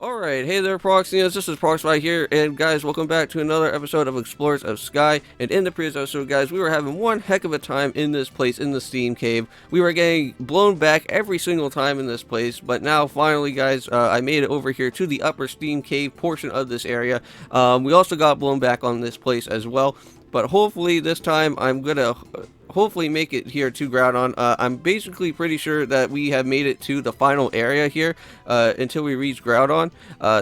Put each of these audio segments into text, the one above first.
Alright, hey there Proxyians, this is Proxify here, and guys, welcome back to another episode of Explorers of Sky. And in the previous episode, guys, we were having one heck of a time in this place, in the Steam Cave. We were getting blown back every single time in this place, but now, finally, guys, I made it over here to the upper Steam Cave portion of this area. We also got blown back on this place as well, but hopefully this time I'm gonna hopefully make it here to Groudon. I'm basically pretty sure that we have made it to the final area here until we reach Groudon.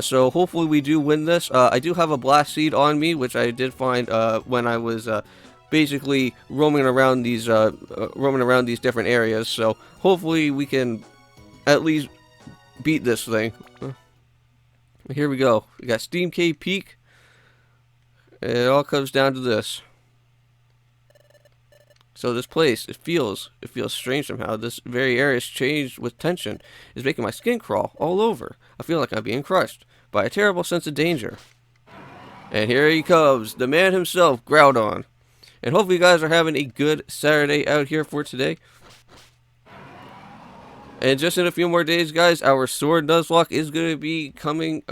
So hopefully we do win this. I do have a blast seed on me, which I did find when I was basically roaming around these different areas. So hopefully we can at least beat this thing. Here we go. We got Steam Cave Peak. It all comes down to this. So this place, it feels strange somehow. This very area is changed with tension. It's making my skin crawl all over. I feel like I'm being crushed by a terrible sense of danger. And here he comes, the man himself, Groudon. And hopefully you guys are having a good Saturday out here for today. And just in a few more days, guys, our Sword Nuzlocke is going to be coming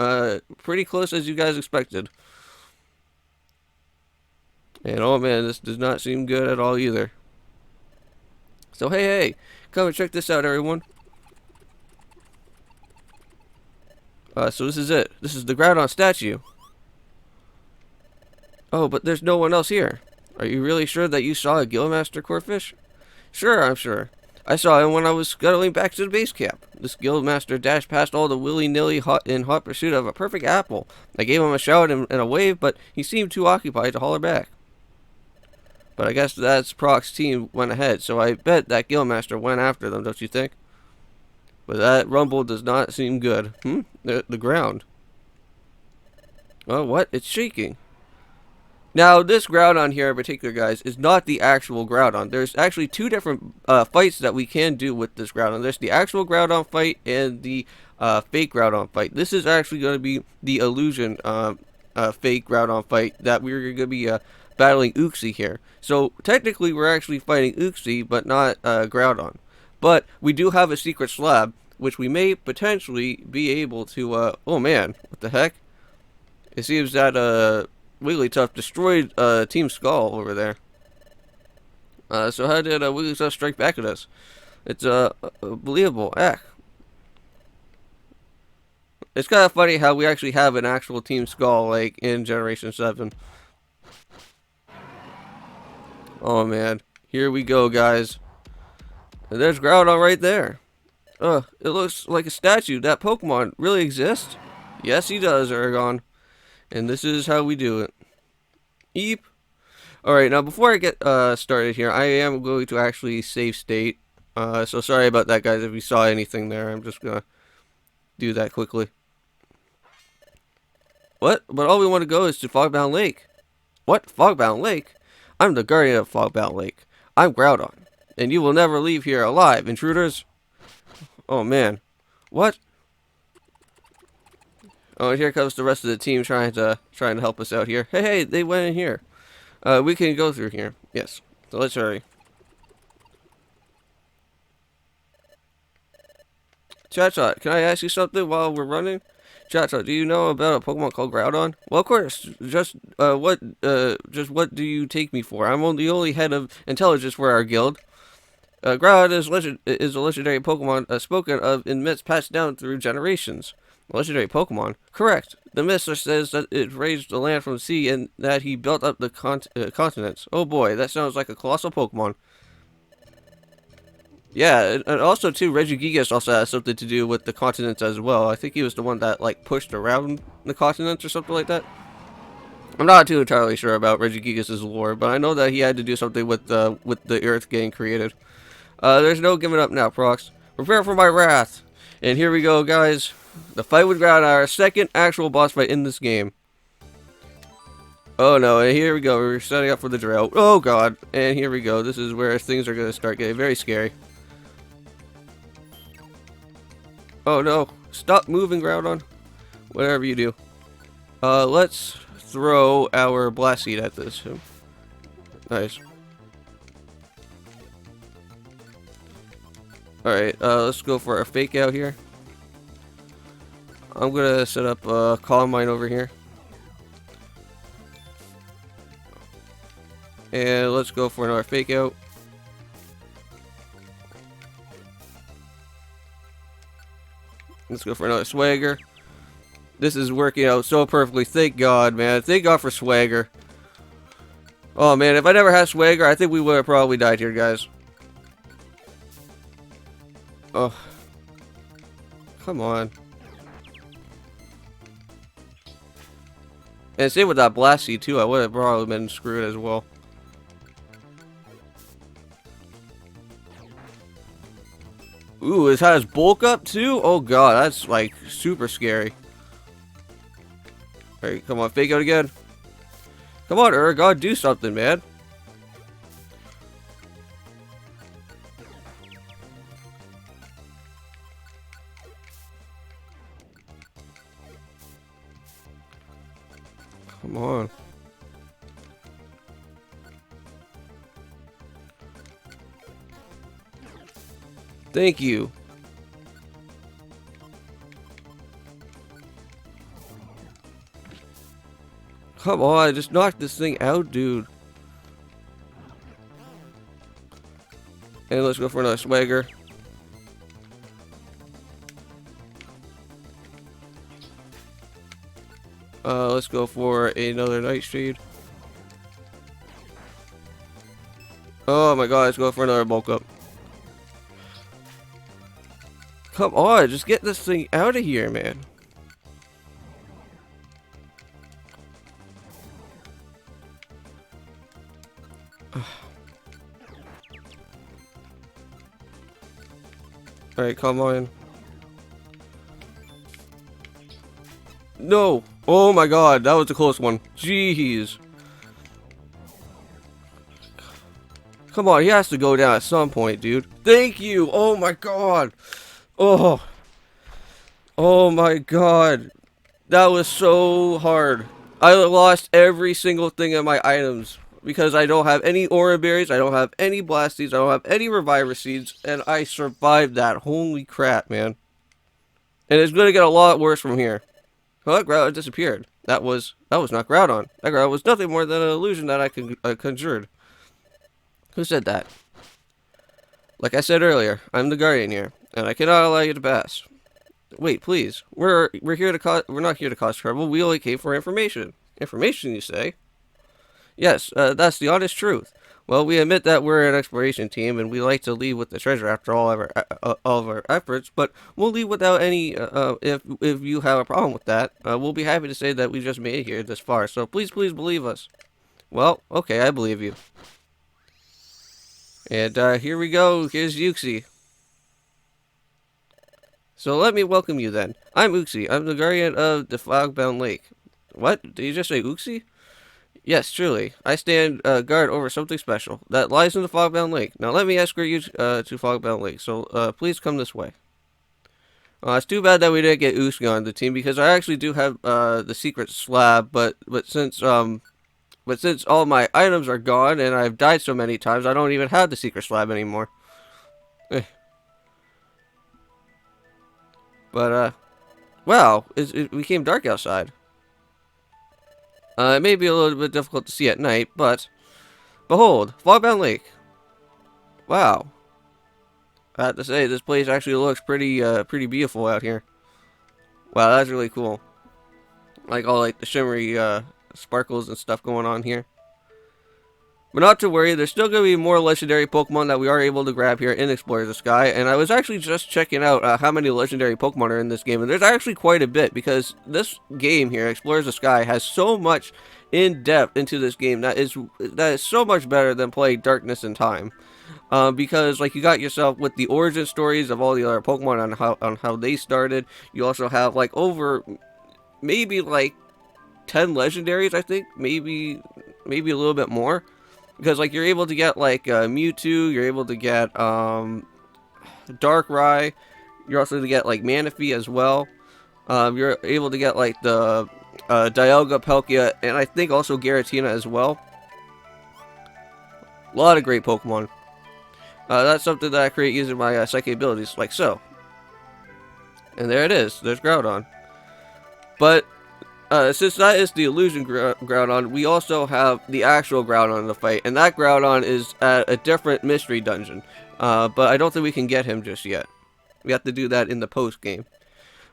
pretty close as you guys expected. And oh man, this does not seem good at all either. So hey, come and check this out, everyone. So this is it. This is the Groudon statue. Oh, but there's no one else here. Are you really sure that you saw a Guildmaster Corphish? Sure, I'm sure. I saw him when I was scuttling back to the base camp. This Guildmaster dashed past all the willy-nilly in hot pursuit of a perfect apple. I gave him a shout and a wave, but he seemed too occupied to holler back. But I guess that's Proc's team went ahead, so I bet that Guildmaster went after them, don't you think? But that rumble does not seem good. The ground. Oh, what? It's shaking. Now, this Groudon here in particular, guys, is not the actual Groudon. There's actually two different fights that we can do with this Groudon. There's the actual Groudon fight and the fake Groudon fight. This is actually going to be the illusion fake Groudon fight that we're going to be battling Uxie here. So technically we're actually fighting Uxie, but not Groudon. But we do have a secret slab, which we may potentially be able to oh man, what the heck? It seems that Wigglytuff destroyed Team Skull over there. So how did Wigglytuff strike back at us? It's believable. It's kind of funny how we actually have an actual Team Skull like in Generation 7. Oh man, here we go, guys. And there's Groudon right there. It looks like a statue. That Pokemon really exists? Yes, he does, Aragon. And this is how we do it. Eep. Alright, now before I get started here, I am going to actually save state. So sorry about that, guys, if you saw anything there. I'm just gonna do that quickly. What? But all we want to go is to Fogbound Lake. What? Fogbound Lake? I'm the guardian of Fogbound Lake. I'm Groudon, and you will never leave here alive, intruders. Oh man, what? Oh, and here comes the rest of the team trying to help us out here. Hey, they went in here. We can go through here. Yes. So let's hurry. Chat, can I ask you something while we're running? Chat, do you know about a Pokemon called Groudon? Well, of course. Just what do you take me for? I'm the only head of intelligence for our guild. Groudon is a legendary Pokemon spoken of in myths passed down through generations. A legendary Pokemon? Correct. The myth says that it raised the land from the sea and that he built up the continents. Oh boy, that sounds like a colossal Pokemon. Yeah, and also too, Regigigas also has something to do with the continents as well. I think he was the one that like pushed around the continents or something like that. I'm not too entirely sure about Regigigas' lore, but I know that he had to do something with the Earth getting created. There's no giving up now, Prox. Prepare for my wrath. And here we go, guys. The fight with Groudon, our second actual boss fight in this game. Oh no, and here we go. We're setting up for the drill. Oh god. And here we go. This is where things are going to start getting very scary. Oh no, stop moving, Groudon. Whatever you do. Let's throw our blast seed at this. Nice. Alright, let's go for a fake out here. I'm gonna set up a calm mine over here. And let's go for another fake out. Let's go for another swagger. This is working out so perfectly. Thank God, man. Thank God for swagger. Oh, man. If I never had swagger, I think we would have probably died here, guys. Oh. Come on. And same with that blast seed, too. I would have probably been screwed as well. Ooh, it has bulk up, too? Oh, God. That's, like, super scary. Alright, come on, fake out again. Come on, God, do something, man. Come on. Thank you. Come on, just knock this thing out, dude. And let's go for another swagger. Let's go for another nightshade. Oh my God, let's go for another bulk up. Come on, just get this thing out of here, man. Alright, come on. No! Oh my God, that was a close one. Jeez. Come on, he has to go down at some point, dude. Thank you! Oh my God! Oh. Oh my God. That was so hard. I lost every single thing in my items. Because I don't have any aura berries, I don't have any blast seeds, I don't have any reviver seeds, and I survived that. Holy crap, man. And it's gonna get a lot worse from here. Oh, Groudon disappeared. That was not Groudon. That Groudon was nothing more than an illusion that I conjured. Who said that? Like I said earlier, I'm the guardian here, and I cannot allow you to pass. Wait, please. We're here to cause. We're not here to cause trouble. We only came for information. Information, you say? Yes, that's the honest truth. Well, we admit that we're an exploration team, and we like to leave with the treasure after all of our efforts. But we'll leave without any. If you have a problem with that, we'll be happy to say that we just made it here this far. So please believe us. Well, okay, I believe you. And here we go. Here's Uxie. So let me welcome you then. I'm Uxie. I'm the guardian of the Fogbound Lake. What? Did you just say Uxie? Yes, truly. I stand guard over something special that lies in the Fogbound Lake. Now let me escort you to Fogbound Lake, so please come this way. It's too bad that we didn't get Uxie on the team, because I actually do have the secret slab, but since all my items are gone and I've died so many times, I don't even have the secret slab anymore. Eh. But wow, it became dark outside. It may be a little bit difficult to see at night, but behold, Fogbound Lake. Wow. I have to say, this place actually looks pretty beautiful out here. Wow, that's really cool. Like all like the shimmery sparkles and stuff going on here. But not to worry, there's still going to be more legendary Pokemon that we are able to grab here in Explore the Sky. And I was actually just checking out how many legendary Pokemon are in this game. And there's actually quite a bit, because this game here, Explore the Sky, has so much in-depth into this game that is so much better than playing Darkness and Time. Because like you got yourself with the origin stories of all the other Pokemon on how they started. You also have like over maybe like 10 legendaries, I think, maybe a little bit more. Because, like, you're able to get, like, Mewtwo, you're able to get, Darkrai, you're also able to get, like, Manaphy as well. You're able to get, like, the, Dialga, Palkia, and I think also Giratina as well. A lot of great Pokemon. That's something that I create using my, psychic abilities, like so. And there it is, there's Groudon. But since that is the illusion Groudon, we also have the actual Groudon to fight, and that Groudon is at a different mystery dungeon. But I don't think we can get him just yet. We have to do that in the post game.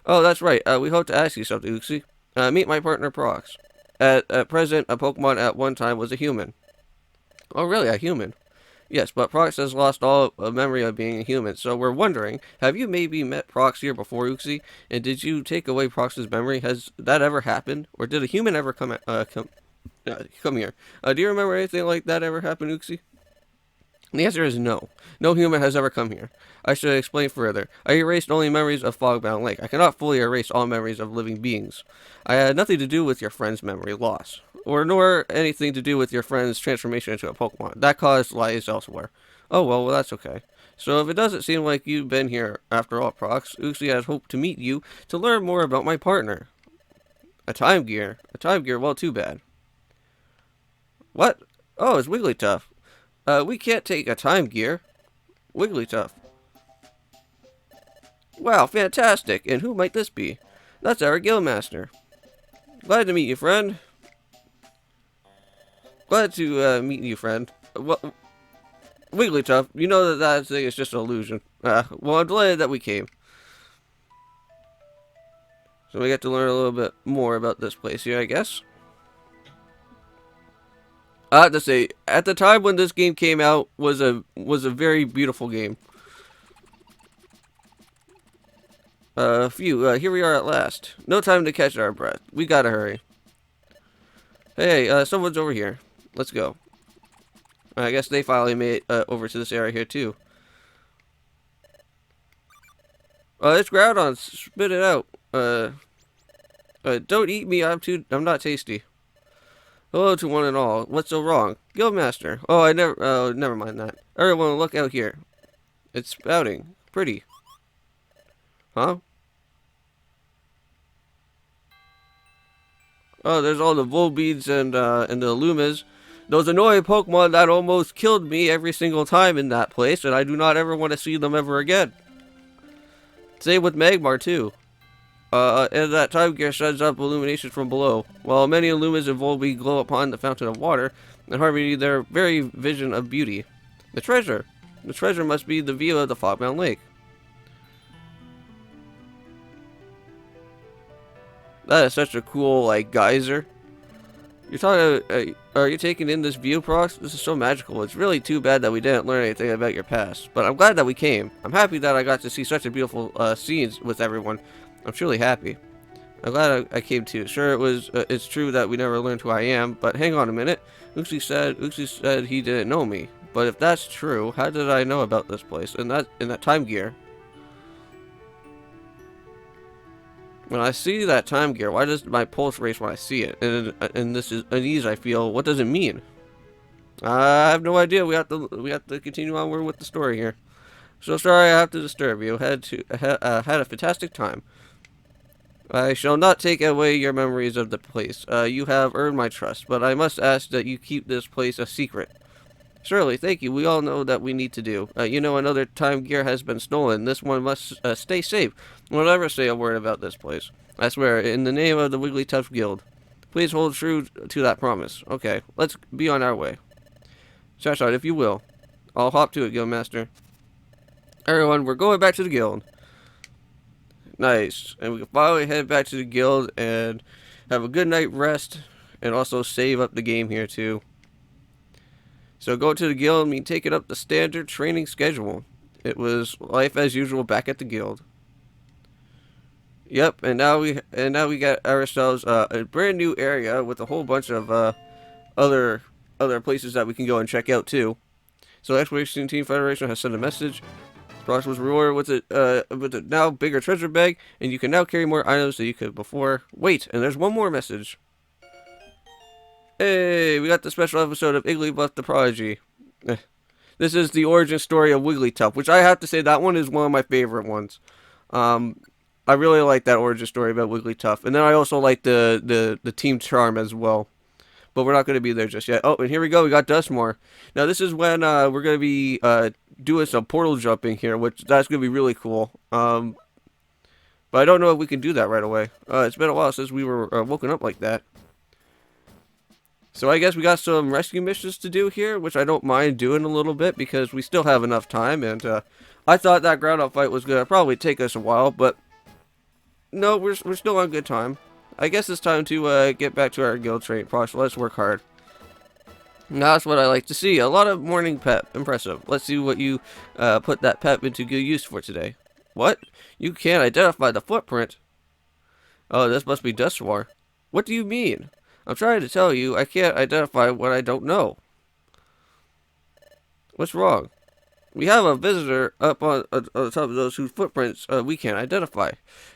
Oh, that's right. We hope to ask you something, Uxie. Meet my partner, Prox. At present, a Pokemon at one time was a human. Oh, really? A human? Yes, but Prox has lost all memory of being a human, so we're wondering, have you maybe met Prox here before, Uxie? And did you take away Prox's memory? Has that ever happened? Or did a human ever come here? Do you remember anything like that ever happened, Uxie? The answer is no. No human has ever come here. I should explain further. I erased only memories of Fogbound Lake. I cannot fully erase all memories of living beings. I had nothing to do with your friend's memory loss, or nor anything to do with your friend's transformation into a Pokemon. That cause lies elsewhere. Oh, well, that's okay. So if it doesn't seem like you've been here after all, Prox, Uxie has hoped to meet you to learn more about my partner. A time gear? A time gear? Well, too bad. What? Oh, it's Wigglytuff. We can't take a time gear. Wigglytuff. Wow, fantastic! And who might this be? That's our Guildmaster. Glad to meet you, friend. Glad to meet you, friend. Well, Wigglytuff, you know that thing is just an illusion. Well, I'm delighted that we came. So we get to learn a little bit more about this place here, I guess. I have to say, at the time when this game came out, was a very beautiful game. Here we are at last. No time to catch our breath. We gotta hurry. Hey, someone's over here. Let's go. I guess they finally made it over to this area here too. It's Groudon. Spit it out. Don't eat me. I'm not tasty. Hello to one and all. What's so wrong? Guildmaster. Oh, never mind that. Everyone, look out here. It's spouting. Pretty. Huh? Oh, there's all the Volbeats and the Lumas. Those annoying Pokemon that almost killed me every single time in that place, and I do not ever want to see them ever again. Same with Magmar, too. And that time gear sheds up illumination from below, while many Lumas and Volbeat glow upon the fountain of water, and harmony their very vision of beauty. The treasure. The treasure must be the view of the Fogbound Lake. That is such a cool, like, geyser. You're talking, are you taking in this view, Prox? This is so magical. It's really too bad that we didn't learn anything about your past. But I'm glad that we came. I'm happy that I got to see such a beautiful scenes with everyone. I'm truly happy. I'm glad I came too. Sure, it's true that we never learned who I am, but hang on a minute. Uxie said he didn't know me. But if that's true, how did I know about this place and that time gear? When I see that time gear, why does my pulse race when I see it? And this is unease I feel. What does it mean? I have no idea. We have to continue onward with the story here. So sorry I have to disturb you. Had a fantastic time. I shall not take away your memories of the place. You have earned my trust, but I must ask that you keep this place a secret. Surely, thank you. We all know that we need to do. You know, another time gear has been stolen. This one must stay safe. Don't ever say a word about this place. I swear, in the name of the Wigglytuff Guild. Please hold true to that promise. Okay, let's be on our way. Shot, if you will. I'll hop to it, Guildmaster. Everyone, we're going back to the guild. Nice. And we can finally head back to the guild and have a good night rest. And also save up the game here, too. So go to the guild means taking up the standard training schedule. It was life as usual back at the guild. Yep, and now we got ourselves a brand new area with a whole bunch of other places that we can go and check out too. So Exploration Team Federation has sent a message. Prox was rewarded with a now bigger treasure bag, and you can now carry more items than you could before. Wait, and there's one more message. Hey, we got the special episode of Igglybuff the Prodigy. This is the origin story of Wigglytuff, which I have to say that one is one of my favorite ones. I really like that origin story about Wigglytuff, and then I also like the Team Charm as well. But we're not going to be there just yet. Oh, and here we go. We got Dusknoir. Now this is when we're going to be doing some portal jumping here, which that's going to be really cool. But But I don't know if we can do that right away. It's been a while since we were woken up like that. So I guess we got some rescue missions to do here, which I don't mind doing a little bit because we still have enough time. And I thought that Groudon fight was going to probably take us a while, but no, we're still on good time. I guess it's time to get back to our guild trait. Prox, let's work hard. Now that's what I like to see. A lot of morning pep. Impressive. Let's see what you put that pep into good use for today. What? You can't identify the footprint? Oh, this must be Dusknoir. What do you mean? I'm trying to tell you, I can't identify what I don't know. What's wrong? We have a visitor up on the top of those whose footprints we can't identify.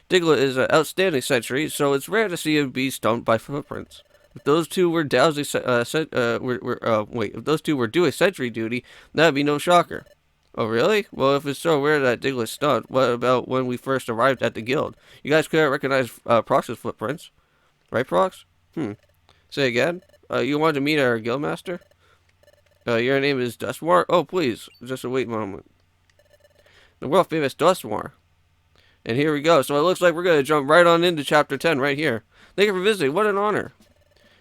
Diglett is an outstanding sentry, so it's rare to see him be stumped by footprints. If those two were dousing, if those two were doing sentry duty, that'd be no shocker. Oh, really? Well, if it's so rare that Diglett's stunned, what about when we first arrived at the guild? You guys couldn't recognize Prox's footprints. Right, Prox? Say again? You wanted to meet our guildmaster? Your name is Dusknoir? Oh, please. Just wait a moment. The world-famous Dusknoir. And here we go. So it looks like we're going to jump right on into Chapter 10 right here. Thank you for visiting. What an honor.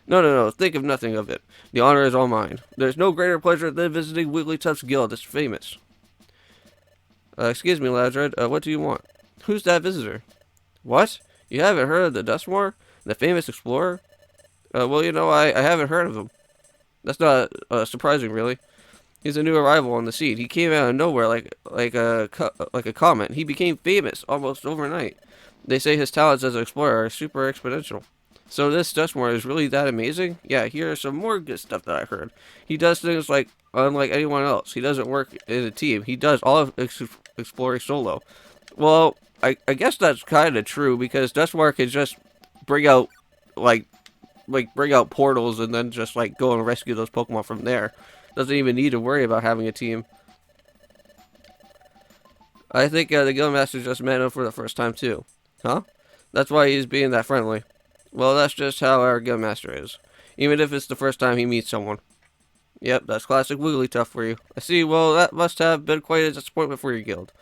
No. Think of nothing of it. The honor is all mine. There's no greater pleasure than visiting Wigglytuff's guild. It's famous. Excuse me, Ladred. What do you want? Who's that visitor? What? You haven't heard of the Dusknoir? The famous explorer? Well, you know, I haven't heard of him. That's not surprising, really. He's a new arrival on the scene. He came out of nowhere like a comet. He became famous almost overnight. They say his talents as an explorer are super exponential. So this Dusknoir is really that amazing? Yeah, here are some more good stuff that I heard. He does things like unlike anyone else. He doesn't work in a team. He does all of exploring solo. Well, I guess that's kind of true because Dusknoir can just bring out bring out portals and then just like go and rescue those Pokemon from there. Doesn't even need to worry about having a team. I think the Guildmaster just met him for the first time too. Huh? That's why he's being that friendly. Well, that's just how our Guildmaster is. Even if it's the first time he meets someone. Yep, that's classic Wigglytuff for you. I see, well, that must have been quite a disappointment for your guild.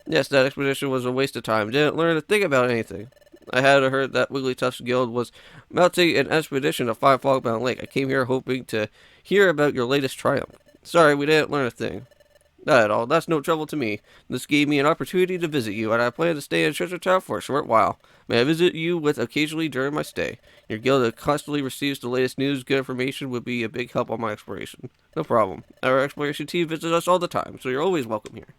Yes, that expedition was a waste of time. Didn't learn a thing about anything. I had heard that Wigglytuff's guild was mounting an expedition to find Fogbound Lake. I came here hoping to hear about your latest triumph. Sorry, we didn't learn a thing. Not at all. That's no trouble to me. This gave me an opportunity to visit you, and I plan to stay in Treasure Town for a short while. May I visit you with occasionally during my stay? Your guild that constantly receives the latest news, good information would be a big help on my exploration. No problem. Our exploration team visits us all the time, so you're always welcome here.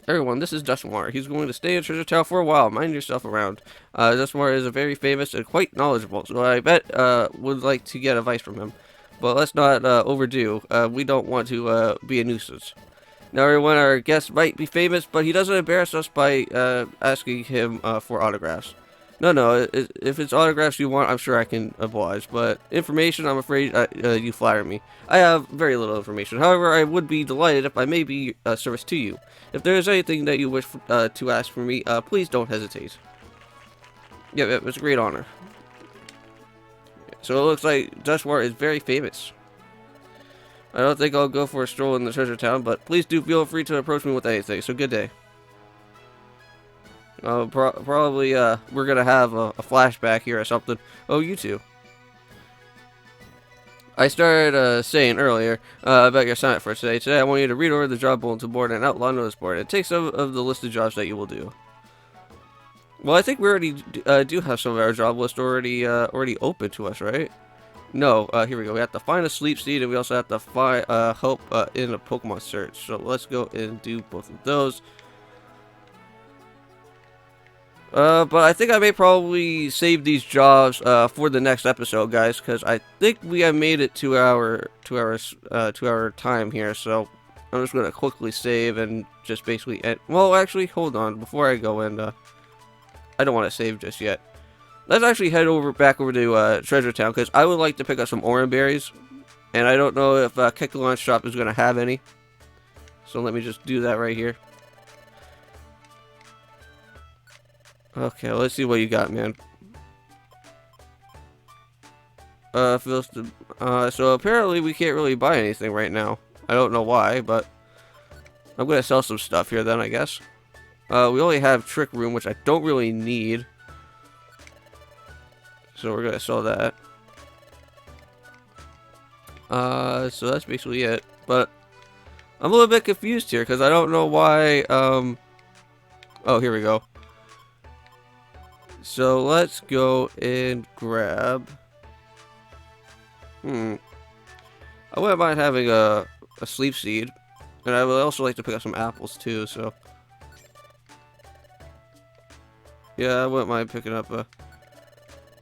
Everyone, this is Dusknoir. He's going to stay in Treasure Town for a while. Mind yourself around. Dusknoir is a very famous and quite knowledgeable, so I bet would like to get advice from him. But let's not overdo. We don't want to be a nuisance. Now, everyone, our guest might be famous, but he doesn't embarrass us by asking him for autographs. No, if it's autographs you want, I'm sure I can oblige. But information, I'm afraid you flatter me. I have very little information. However, I would be delighted if I may be of service to you. If there is anything that you wish to ask from me, please don't hesitate. Yep, it's a great honor. So it looks like Dusknoir is very famous. I don't think I'll go for a stroll in the Treasure Town, but please do feel free to approach me with anything. So good day. Probably we're gonna have a flashback here or something. Oh, you two. I started saying earlier about your assignment for today. Today I want you to read over the job bulletin board and outlaw notice board and take some of the list of jobs that you will do. Well, I think we already do have some of our job list already open to us, right? No, here we go. We have to find a sleep seed, and we also have to find help in a Pokemon search. So let's go and do both of those. But I think I may probably save these jobs for the next episode, guys, because I think we have made it to our time here. So I'm just gonna quickly save and just basically end. Well, actually, hold on before I go in. I don't want to save just yet. Let's actually head back over to Treasure Town, because I would like to pick up some orange berries, and I don't know if Kekalon's shop is gonna have any. So let me just do that right here. Okay, let's see what you got, man. So apparently we can't really buy anything right now. I don't know why, but I'm gonna sell some stuff here then, I guess. We only have Trick Room, which I don't really need. So we're gonna sell that. So that's basically it. But I'm a little bit confused here because I don't know why. Oh, here we go. So let's go and grab. I wouldn't mind having a sleep seed, and I would also like to pick up some apples too. So yeah, I wouldn't mind picking up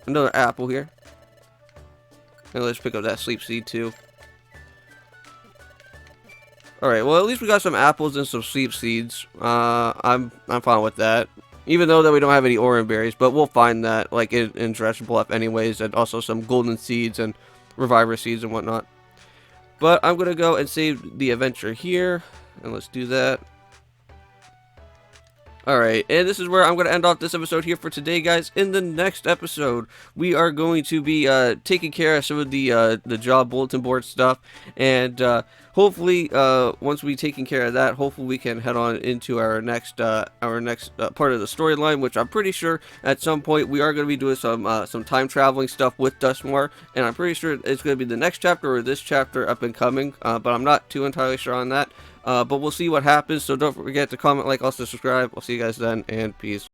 another apple here, and let's pick up that sleep seed too. All right, well at least we got some apples and some sleep seeds. I'm fine with that. Even though that we don't have any orange berries, but we'll find that like in Dresden Bluff anyways, and also some golden seeds and reviver seeds and whatnot. But I'm gonna go and save the adventure here, and let's do that. Alright, and this is where I'm going to end off this episode here for today, guys. In the next episode, we are going to be taking care of some of the job bulletin board stuff, and hopefully, once we've taken care of that, hopefully we can head on into our next part of the storyline, which I'm pretty sure at some point we are going to be doing some time traveling stuff with Dusknoir, and I'm pretty sure it's going to be the next chapter or this chapter up and coming, but I'm not too entirely sure on that. But we'll see what happens, so don't forget to comment, like, also subscribe. I'll see you guys then, and peace.